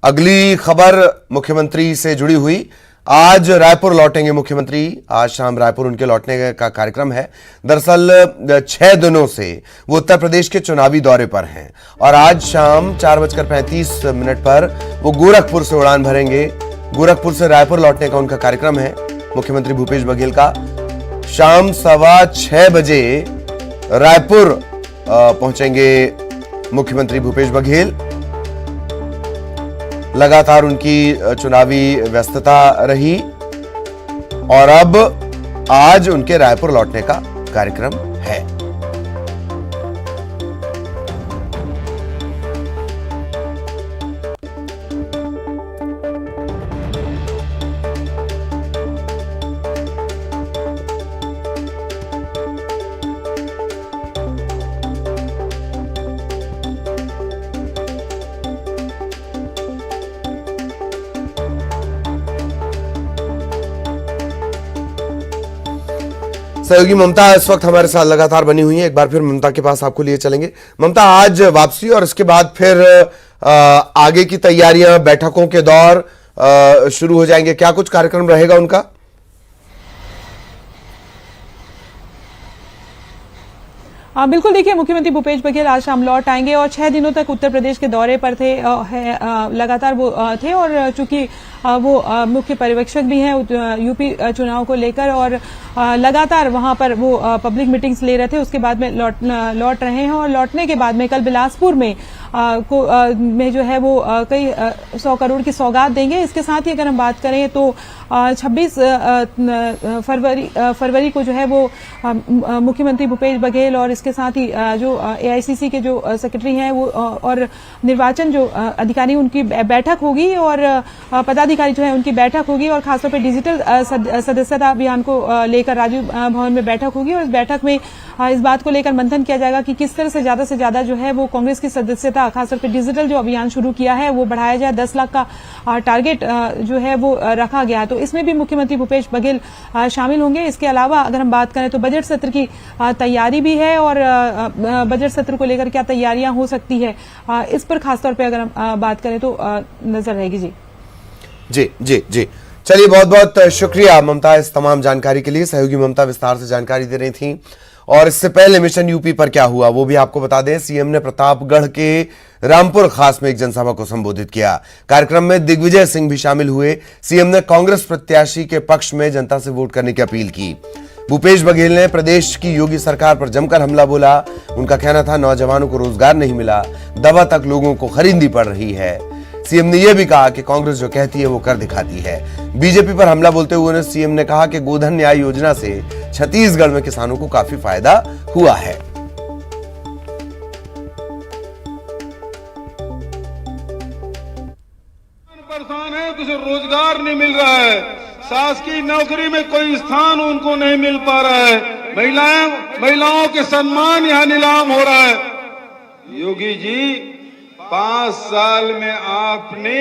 अगली खबर मुख्यमंत्री से जुड़ी हुई। आज रायपुर लौटेंगे मुख्यमंत्री। आज शाम रायपुर उनके लौटने का कार्यक्रम है। दरअसल 6 दिनों से वो उत्तर प्रदेश के चुनावी दौरे पर हैं और आज शाम 4:35 पर वो गोरखपुर से उड़ान भरेंगे। गोरखपुर से रायपुर लौटने का उनका कार्यक्रम है मुख्यमंत्री भूपेश बघेल का। शाम 6:15 बजे रायपुर पहुंचेंगे मुख्यमंत्री भूपेश बघेल। लगातार उनकी चुनावी व्यस्तता रही और अब आज उनके रायपुर लौटने का कार्यक्रम है। सहयोगी ममता इस वक्त हमारे साथ लगातार बनी हुई है। एक बार फिर ममता के पास आपको लिए चलेंगे। ममता, आज वापसी और उसके बाद फिर आगे की तैयारियां, बैठकों के दौर शुरू हो जाएंगे। क्या कुछ कार्यक्रम रहेगा उनका? बिल्कुल, देखिए, मुख्यमंत्री भूपेश बघेल आज शाम लौट आएंगे और 6 दिनों तक उत्तर प्रदेश के दौरे पर थे। लगातार वो थे और चूंकि वो मुख्य पर्यवेक्षक भी हैं यूपी चुनाव को लेकर और लगातार वहां पर वो पब्लिक मीटिंग्स ले रहे थे। उसके बाद में लौट रहे हैं और लौटने के बाद में कल बिलासपुर में में जो है वो कई 100 करोड़ की सौगात देंगे। इसके साथ ही अगर हम बात करें तो 26 फरवरी को जो है वो मुख्यमंत्री भूपेश बघेल और इसके साथ ही जो एआईसीसी के जो सेक्रेटरी हैं वो और निर्वाचन जो अधिकारी उनकी बैठक होगी और पदाधिकारी जो है उनकी बैठक होगी और खासतौर पर डिजिटल सदस्यता अभियान को लेकर राजीव भवन में बैठक होगी और इस बैठक में इस बात को लेकर मंथन किया जाएगा कि किस तरह से ज्यादा जो है वो कांग्रेस की सदस्यता खासतौर पर डिजिटल जो अभियान शुरू किया है वो बढ़ाया जाए। 10 लाख का टारगेट जो है वो रखा गया है, तो इसमें भी मुख्यमंत्री भूपेश बघेल शामिल होंगे। इसके अलावा अगर हम बात करें तो बजट सत्र की तैयारी भी है और बजट सत्र को लेकर क्या तैयारियां हो सकती है इस पर खासतौर पर अगर हम बात करें तो नजर रहेगी। जी जी जी, चलिए, बहुत बहुत शुक्रिया ममता इस तमाम जानकारी के लिए। सहयोगी ममता विस्तार से जानकारी दे रही थी। और इससे पहले मिशन यूपी पर क्या हुआ वो भी आपको बता दें। सीएम ने प्रतापगढ़ के रामपुर खास में एक जनसभा को संबोधित किया। कार्यक्रम में दिग्विजय सिंह भी शामिल हुए। सीएम ने कांग्रेस प्रत्याशी के पक्ष में जनता से वोट करने की अपील की। भूपेश बघेल ने प्रदेश की योगी सरकार पर जमकर हमला बोला। उनका कहना था नौजवानों को रोजगार नहीं मिला, दवा तक लोगों को खरीदनी पड़ रही है। सीएम ने यह भी कहा कि कांग्रेस जो कहती है वो कर दिखाती है। बीजेपी पर हमला बोलते हुए सीएम ने कहा कि गोधन न्याय योजना से छत्तीसगढ़ में किसानों को काफी फायदा हुआ है। परेशान है, किसी रोजगार नहीं मिल रहा है, शासकीय नौकरी में कोई स्थान उनको नहीं मिल पा रहा है, महिलाओं के सम्मान यहाँ नीलाम हो रहा है। योगी जी, 5 साल में आपने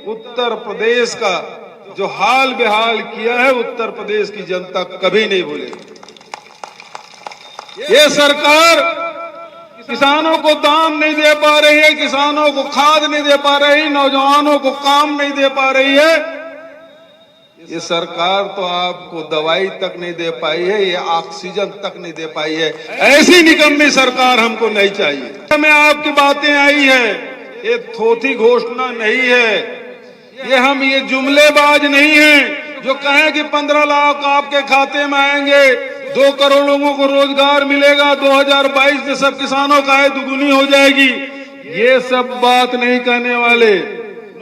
उत्तर प्रदेश का जो हाल बेहाल किया है उत्तर प्रदेश की जनता कभी नहीं भूलेगी। ये सरकार किसानों को दाम नहीं दे पा रही है, किसानों को खाद नहीं दे पा रही, नौजवानों को काम नहीं दे पा रही है। ये सरकार तो आपको दवाई तक नहीं दे पाई है, ये ऑक्सीजन तक नहीं दे पाई है। ऐसी निकम्मी सरकार हमको नहीं चाहिए। हमें आपकी बातें आई है, ये थोथी घोषणा नहीं है, ये जुमलेबाज नहीं है जो कहें कि 15 लाख आपके खाते में आएंगे, 2 करोड़ लोगों को रोजगार मिलेगा, 2022 में सब किसानों का आय दुगुनी हो जाएगी। ये सब बात नहीं कहने वाले।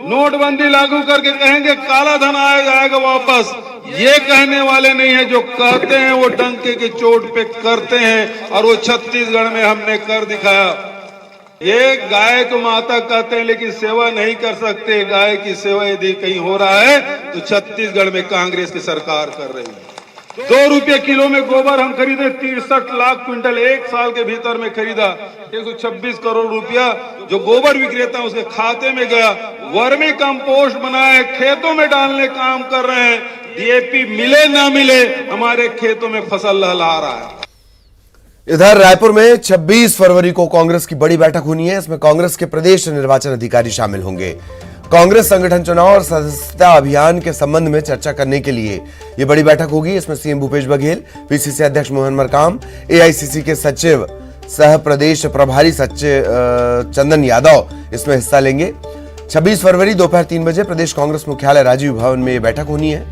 नोटबंदी लागू करके कहेंगे काला धन आएगा वापस, ये कहने वाले नहीं है। जो कहते हैं वो डंके की चोट पे करते हैं और वो छत्तीसगढ़ में हमने कर दिखाया। ये गाय को माता कहते हैं लेकिन सेवा नहीं कर सकते। गाय की सेवा यदि कहीं हो रहा है तो छत्तीसगढ़ में कांग्रेस की सरकार कर रही है। 2 रुपये किलो में गोबर हम खरीदे, 63 लाख क्विंटल 1 साल के भीतर में खरीदा। 126 करोड़ रुपया जो गोबर विक्रेता उसके खाते में गया। वर्मी कंपोस्ट बनाए, खेतों में डालने काम कर रहे हैं। डीएपी मिले ना मिले, हमारे खेतों में फसल लहला रहा है। इधर रायपुर में 26 फरवरी को कांग्रेस की बड़ी बैठक होनी है। इसमें कांग्रेस के प्रदेश निर्वाचन अधिकारी शामिल होंगे। कांग्रेस संगठन चुनाव और सदस्यता अभियान के संबंध में चर्चा करने के लिए ये बड़ी बैठक होगी। इसमें सीएम भूपेश बघेल, पीसीसी अध्यक्ष मोहन मरकाम, एआईसीसी के सचिव सह प्रदेश प्रभारी सचिव चंदन यादव इसमें हिस्सा लेंगे। 26 फरवरी दोपहर 3 बजे प्रदेश कांग्रेस मुख्यालय राजीव भवन में यह बैठक होनी है।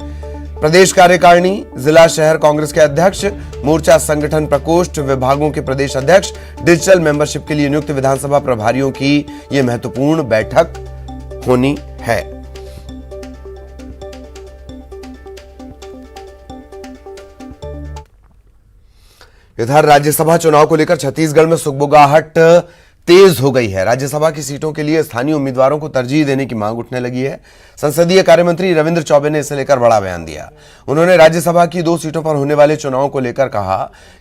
प्रदेश कार्यकारिणी, जिला शहर कांग्रेस के अध्यक्ष, मोर्चा संगठन प्रकोष्ठ विभागों के प्रदेश अध्यक्ष, डिजिटल मेंबरशिप के लिए नियुक्त विधानसभा प्रभारियों की यह महत्वपूर्ण बैठक होनी है। इधर राज्यसभा चुनाव को लेकर छत्तीसगढ़ में सुगबुगाहट तेज हो गई है। राज्यसभा की सीटों के लिए स्थानीय उम्मीदवारों को तरजीह देने की मांग उठने लगी है। संसदीय कार्य मंत्री रविंद्र चौबे ने इसे लेकर बड़ा बयान दिया। उन्होंने राज्यसभा की 2 सीटों पर होने वाले चुनाव को लेकर कहा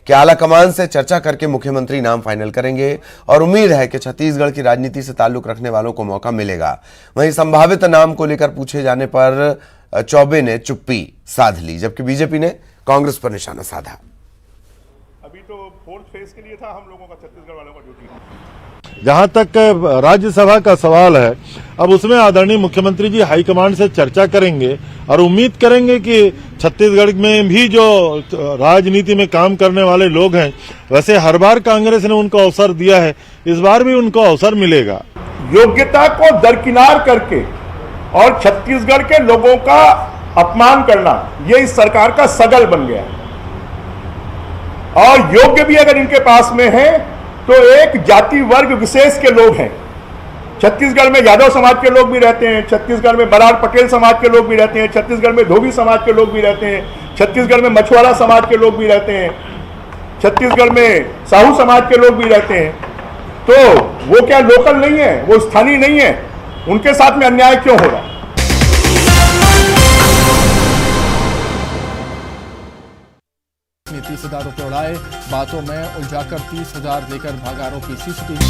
कि आलाकमान से चर्चा करके मुख्यमंत्री नाम फाइनल करेंगे और उम्मीद है कि छत्तीसगढ़ की राजनीति से ताल्लुक रखने वालों को मौका मिलेगा। वहीं संभावित नाम को लेकर पूछे जाने पर चौबे ने चुप्पी साध ली, जबकि बीजेपी ने कांग्रेस पर निशाना साधा। अभी तो 4th फेज के लिए था हम लोगों का, छत्तीसगढ़ वालों का ड्यूटी। जहां तक राज्यसभा का सवाल है, अब उसमें आदरणीय मुख्यमंत्री जी हाईकमांड से चर्चा करेंगे और उम्मीद करेंगे कि छत्तीसगढ़ में भी जो राजनीति में काम करने वाले लोग हैं, वैसे हर बार कांग्रेस ने उनको अवसर दिया है, इस बार भी उनको अवसर मिलेगा। योग्यता को दरकिनार करके और छत्तीसगढ़ के लोगों का अपमान करना, ये इस सरकार का सगल बन गया है। और योग्य भी अगर इनके पास में है तो एक जाति वर्ग विशेष के लोग हैं। छत्तीसगढ़ में यादव समाज के लोग भी रहते हैं, छत्तीसगढ़ में बराड़ पटेल समाज के लोग भी रहते हैं, छत्तीसगढ़ में धोबी समाज के लोग भी रहते हैं, छत्तीसगढ़ में मछुआरा समाज के लोग भी रहते हैं, छत्तीसगढ़ में साहू समाज के लोग भी रहते हैं। तो वो क्या लोकल नहीं है, वो स्थानीय नहीं है, उनके साथ में अन्याय क्यों हो रहा है? में 30,000 रुपए उड़ाए, बातों में उलझाकर 30,000 लेकर भागा आरोपी। सीसीटीवी।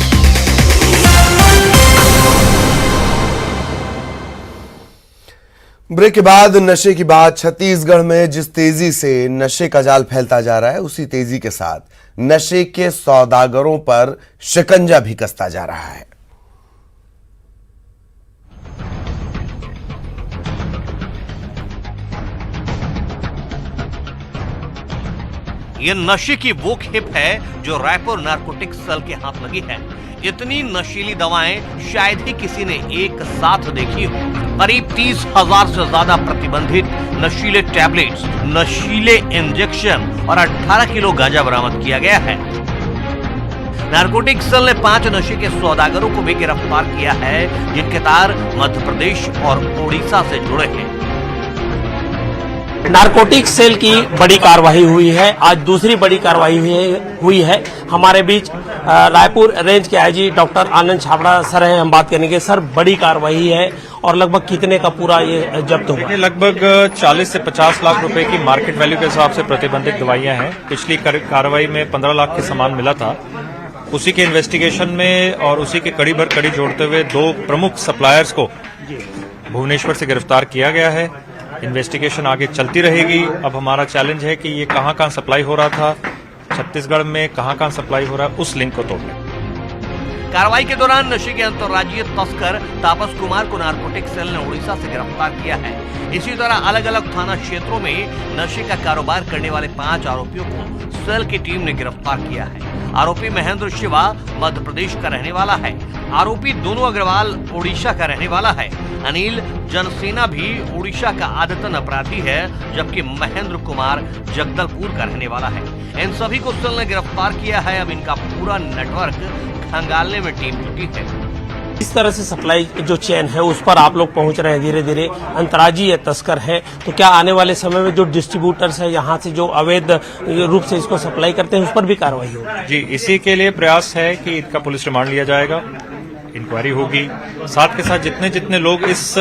ब्रेक के बाद नशे की बात। छत्तीसगढ़ में जिस तेजी से नशे का जाल फैलता जा रहा है, उसी तेजी के साथ नशे के सौदागरों पर शिकंजा भी कसता जा रहा है। ये नशे की वो खेप है जो रायपुर नारकोटिक्स सेल के हाथ लगी है। इतनी नशीली दवाएं शायद ही किसी ने एक साथ देखी हो। करीब 30,000 से ज्यादा प्रतिबंधित नशीले टैबलेट्स, नशीले इंजेक्शन और 18 किलो गांजा बरामद किया गया है। नारकोटिक्स सेल ने 5 नशे के सौदागरों को भी गिरफ्तार किया है, जिनके तार मध्य प्रदेश और ओडिशा से जुड़े हैं। नारकोटिक्स सेल की बड़ी कार्रवाई हुई है। आज दूसरी बड़ी कार्रवाई हुई है। हमारे बीच रायपुर रेंज के IG doctor Anand Chhabra sir हैं, हम बात करेंगे। सर, बड़ी कार्रवाई है और लगभग कितने का पूरा ये जब्त हुआ? लगभग 40 से 50 लाख रुपए की मार्केट वैल्यू के हिसाब से प्रतिबंधित दवाइयां हैं। पिछली कार्रवाई में 15 लाख के सामान मिला था। उसी के इन्वेस्टिगेशन में और उसी के कड़ी भर कड़ी जोड़ते हुए 2 प्रमुख सप्लायर्स को भुवनेश्वर से गिरफ्तार किया गया है। इन्वेस्टिगेशन आगे चलती रहेगी। अब हमारा चैलेंज है कि ये कहां सप्लाई हो रहा था, छत्तीसगढ़ में कहां सप्लाई हो रहा है, उस लिंक को तोड़ने। कार्रवाई के दौरान नशे के अंतर्राज्यीय तस्कर तापस कुमार को नारकोटिक्स सेल ने उड़ीसा से गिरफ्तार किया है। इसी तरह अलग अलग थाना क्षेत्रों में नशे का कारोबार करने वाले 5 आरोपियों को सेल की टीम ने गिरफ्तार किया है। आरोपी महेंद्र शिवा मध्य प्रदेश का रहने वाला है। आरोपी दोनों अग्रवाल ओडिशा का रहने वाला है। अनिल जनसेना भी ओडिशा का आदतन अपराधी है, जबकि महेंद्र कुमार जगदलपुर का रहने वाला है। इन सभी को सेल ने गिरफ्तार किया है। अब इनका पूरा नेटवर्क खंगालने में टीम जुटी है। इस तरह से सप्लाई जो चेन है उस पर आप लोग पहुंच रहे हैं धीरे धीरे। अंतर्राज्यीय तस्कर है, तो क्या आने वाले समय में जो डिस्ट्रीब्यूटर्स है यहाँ से जो अवैध रूप से इसको सप्लाई करते हैं उस पर भी कार्रवाई होगी? जी, इसी के लिए प्रयास है कि इनका पुलिस रिमांड लिया जाएगा, इंक्वायरी होगी। साथ के साथ जितने जितने लोग इस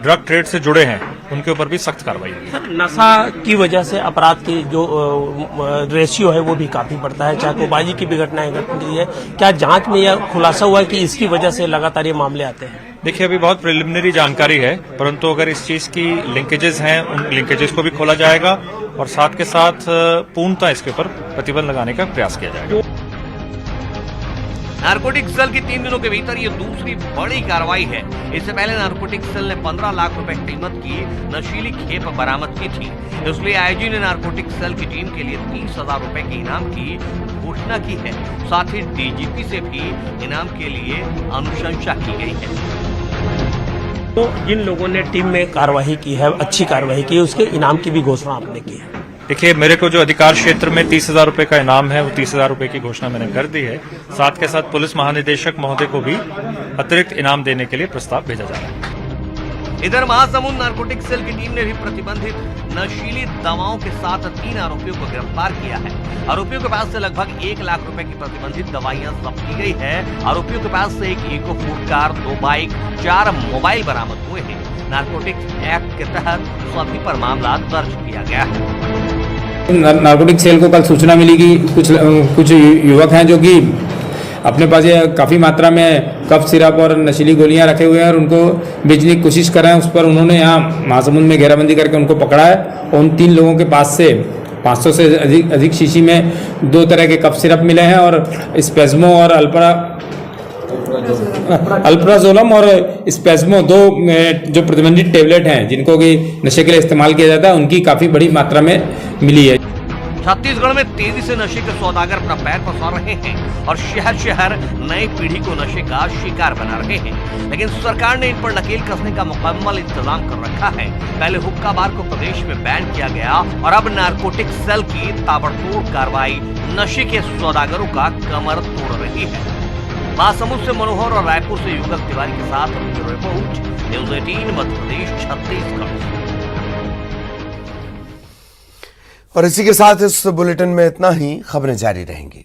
ड्रग ट्रेड से जुड़े हैं उनके ऊपर भी सख्त कार्रवाई होगी। नशा की वजह से अपराध की जो रेशियो है वो भी काफी बढ़ता है, चाकूबाजी की भी घटनाएं घटती है। क्या जांच में यह खुलासा हुआ है कि इसकी वजह से लगातार ये मामले आते हैं? देखिए, अभी बहुत प्रिलिमिनरी जानकारी है, परंतु अगर इस चीज की लिंकेजेस हैं, उन लिंकेजेस को भी खोला जाएगा और साथ के साथ पूर्णतः इसके ऊपर प्रतिबंध लगाने का प्रयास किया जाएगा। नारकोटिक सेल की 3 दिनों के भीतर ये दूसरी बड़ी कार्रवाई है। इससे पहले नारकोटिक सेल ने 15 लाख रुपए कीमत की नशीली खेप बरामद की थी। इसलिए आईजी ने नारकोटिक सेल की टीम के लिए 30,000 रुपए के इनाम की घोषणा की है। साथ ही डीजीपी से भी इनाम के लिए अनुशंसा की गई है। तो जिन लोगों ने टीम में कार्रवाई की है, अच्छी कार्रवाई की है, उसके इनाम की भी घोषणा आपने की है। देखिए, मेरे को जो अधिकार क्षेत्र में 30,000 रुपए का इनाम है, वो 30,000 रुपए की घोषणा मैंने कर दी है। साथ के साथ पुलिस महानिदेशक महोदय को भी अतिरिक्त इनाम देने के लिए प्रस्ताव भेजा जा रहा है। इधर महासमुंद नारकोटिक सेल की टीम ने भी प्रतिबंधित नशीली दवाओं के साथ 3 आरोपियों को गिरफ्तार किया है। आरोपियों के पास से लगभग 1 लाख रुपए की प्रतिबंधित दवाइयां जब्त की गई है। आरोपियों के पास से एक eco food car, 2 bike, 4 mobile बरामद हुए हैं। नारकोटिक्स एक्ट के तहत सभी पर मामला दर्ज किया गया है। नारकोटिक सेल को कल सूचना मिली कि कुछ युवक हैं जो कि अपने पास ये काफ़ी मात्रा में कफ सिरप और नशीली गोलियां रखे हुए हैं और उनको बेचने की कोशिश कर रहे हैं। उस पर उन्होंने यहाँ महासमुंद में घेराबंदी करके उनको पकड़ा है और उन 3 लोगों के पास से 500 से अधिक शीशी में 2 तरह के कफ सिरप मिले हैं और स्पेस्मो और अल्प्राजोलम और स्पेस्मो 2 जो प्रतिबंधित टेबलेट हैं जिनको कि नशे के लिए इस्तेमाल किया जाता है, उनकी काफ़ी बड़ी मात्रा में मिली है। छत्तीसगढ़ में तेजी से नशे के सौदागर अपना पैर पसार रहे हैं और शहर शहर नई पीढ़ी को नशे का शिकार बना रहे हैं। लेकिन सरकार ने इन पर नकेल कसने का मुकम्मल इंतजाम कर रखा है। पहले हुक्का बार को प्रदेश में बैन किया गया और अब नारकोटिक सेल की ताबड़तोड़ कार्रवाई नशे के सौदागरों का कमर तोड़ रही है। महासमुंद से मनोहर और रायपुर से युगल तिवारी के साथ रिपोर्ट, न्यूज़ 18 मध्य प्रदेश, छत्तीसगढ़। और इसी के साथ इस बुलेटिन में इतना ही। खबरें जारी रहेंगी।